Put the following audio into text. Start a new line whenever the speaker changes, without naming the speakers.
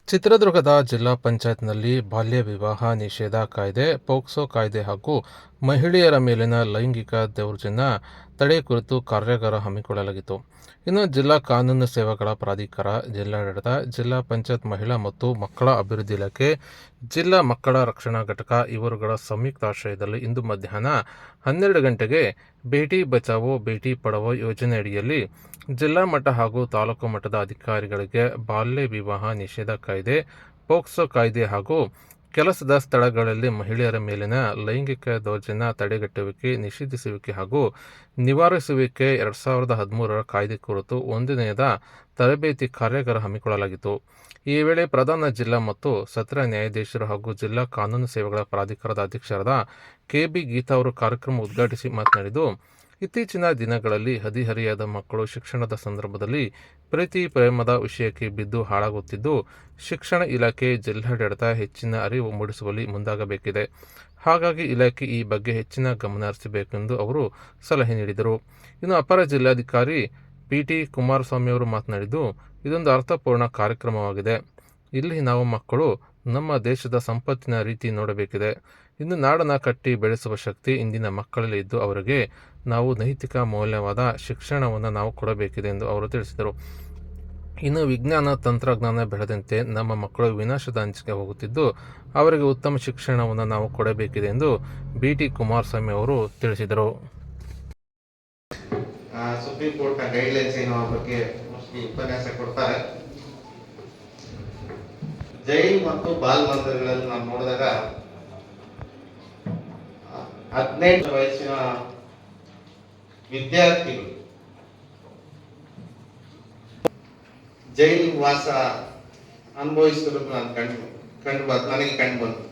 ಚಿತ್ರದುರ್ಗದ ಜಿಲ್ಲಾ ಪಂಚಾಯತ್ನಲ್ಲಿ ಬಾಲ್ಯ ವಿವಾಹ ನಿಷೇಧ ಕಾಯ್ದೆ, ಪೋಕ್ಸೋ ಕಾಯ್ದೆ ಹಾಗೂ ಮಹಿಳೆಯರ ಮೇಲಿನ ಲೈಂಗಿಕ ದೌರ್ಜನ್ಯ ತಡೆ ಕುರಿತು ಕಾರ್ಯಾಗಾರ ಹಮ್ಮಿಕೊಳ್ಳಲಾಗಿತ್ತು. ಇನ್ನು ಜಿಲ್ಲಾ ಕಾನೂನು ಸೇವೆಗಳ ಪ್ರಾಧಿಕಾರ, ಜಿಲ್ಲಾಡಳಿತ, ಜಿಲ್ಲಾ ಪಂಚಾಯತ್ ಮಹಿಳಾ ಮತ್ತು ಮಕ್ಕಳ ಅಭಿವೃದ್ಧಿ ಇಲಾಖೆ, ಜಿಲ್ಲಾ ಮಕ್ಕಳ ರಕ್ಷಣಾ ಘಟಕ ಇವರುಗಳ ಸಂಯುಕ್ತಾಶ್ರಯದಲ್ಲಿ ಇಂದು ಮಧ್ಯಾಹ್ನ 12 ಗಂಟೆಗೆ ಬೇಟಿ ಬಚಾವೋ ಬೇಟಿ ಪಢಾವೋ ಯೋಜನೆಯಡಿಯಲ್ಲಿ ಜಿಲ್ಲಾ ಮಟ್ಟ ಹಾಗೂ ತಾಲೂಕು ಮಟ್ಟದ ಅಧಿಕಾರಿಗಳಿಗೆ ಬಾಲ್ಯ ವಿವಾಹ ನಿಷೇಧ ಕಾಯ್ದೆ, ಪೋಕ್ಸೋ ಕಾಯ್ದೆ ಹಾಗೂ ಕೆಲಸದ ಸ್ಥಳಗಳಲ್ಲಿ ಮಹಿಳೆಯರ ಮೇಲಿನ ಲೈಂಗಿಕ ದೌರ್ಜನ್ಯ ತಡೆಗಟ್ಟುವಿಕೆ, ನಿಷೇಧಿಸುವಿಕೆ ಹಾಗೂ ನಿವಾರಿಸುವಿಕೆ 2013ರ ಕಾಯ್ದೆ ಕುರಿತು 1 ದಿನದ ತರಬೇತಿ ಕಾರ್ಯಾಗಾರ ಹಮ್ಮಿಕೊಳ್ಳಲಾಗಿತ್ತು. ಈ ವೇಳೆ ಪ್ರಧಾನ ಜಿಲ್ಲಾ ಮತ್ತು ಸತ್ರ ನ್ಯಾಯಾಧೀಶರು ಹಾಗೂ ಜಿಲ್ಲಾ ಕಾನೂನು ಸೇವೆಗಳ ಪ್ರಾಧಿಕಾರದ ಅಧ್ಯಕ್ಷರಾದ ಕೆ.ಬಿ. ಗೀತಾ ಅವರು ಕಾರ್ಯಕ್ರಮ ಉದ್ಘಾಟಿಸಿ ಮಾತನಾಡಿದ್ದು, ಇತ್ತೀಚಿನ ದಿನಗಳಲ್ಲಿ ಹದಿಹರೆಯದ ಮಕ್ಕಳು ಶಿಕ್ಷಣದ ಸಂದರ್ಭದಲ್ಲಿ ಪ್ರೀತಿ ಪ್ರೇಮದ ವಿಷಯಕ್ಕೆ ಬಿದ್ದು ಹಾಳಾಗುತ್ತಿದ್ದು, ಶಿಕ್ಷಣ ಇಲಾಖೆ, ಜಿಲ್ಲಾಡಳಿತ ಹೆಚ್ಚಿನ ಅರಿವು ಮೂಡಿಸುವಲ್ಲಿ ಮುಂದಾಗಬೇಕಿದೆ. ಹಾಗಾಗಿ ಇಲಾಖೆ ಈ ಬಗ್ಗೆ ಹೆಚ್ಚಿನ ಗಮನ ಹರಿಸಬೇಕೆಂದು ಅವರು ಸಲಹೆ ನೀಡಿದರು. ಇನ್ನು ಅಪರ ಜಿಲ್ಲಾಧಿಕಾರಿ ಪಿ.ಟಿ. ಕುಮಾರಸ್ವಾಮಿ ಅವರು ಮಾತನಾಡಿದ್ದು, ಇದೊಂದು ಅರ್ಥಪೂರ್ಣ ಕಾರ್ಯಕ್ರಮವಾಗಿದೆ. ಇಲ್ಲಿ ನಾವು ಮಕ್ಕಳು ನಮ್ಮ ದೇಶದ ಸಂಪತ್ತಿನ ರೀತಿ ನೋಡಬೇಕಿದೆ. ಇಂದು ನಾಡನ್ನು ಕಟ್ಟಿ ಬೆಳೆಸುವ ಶಕ್ತಿ ಇಂದಿನ ಮಕ್ಕಳಲ್ಲಿ ಇದ್ದು ಅವರಿಗೆ ನಾವು ನೈತಿಕ ಮೌಲ್ಯವಾದ ಶಿಕ್ಷಣವನ್ನು ನಾವು ಕೊಡಬೇಕಿದೆ ಎಂದು ಅವರು ತಿಳಿಸಿದರು. ಇನ್ನು ವಿಜ್ಞಾನ ತಂತ್ರಜ್ಞಾನ ಬೆಳೆದಂತೆ ನಮ್ಮ ಮಕ್ಕಳು ವಿನಾಶದ ಅಂಚಿಗೆ ಹೋಗುತ್ತಿದ್ದು, ಅವರಿಗೆ ಉತ್ತಮ ಶಿಕ್ಷಣವನ್ನು ನಾವು ಕೊಡಬೇಕಿದೆ ಎಂದು ಬಿ.ಟಿ. ಕುಮಾರಸ್ವಾಮಿ ಅವರು ತಿಳಿಸಿದರು.
ಸುಪ್ರೀಂ ಕೋರ್ಟ್ನ ಗೈಡ್ಲೈನ್ಸ್ ಏನೋ ಬಗ್ಗೆ ಉಪನ್ಯಾಸ ಕೊಡ್ತಾರೆ. ಜೈಲ್ ಮತ್ತು ಬಾಲ್ ಮಂದಿರಗಳಲ್ಲಿ ನಾವು ನೋಡಿದಾಗ 18 ವಯಸ್ಸಿನ ವಿದ್ಯಾರ್ಥಿಗಳು ಜೈಲು ವಾಸ ಅನುಭವಿಸಿರೋದು ನನಗೆ ಕಂಡು ಬಂತು.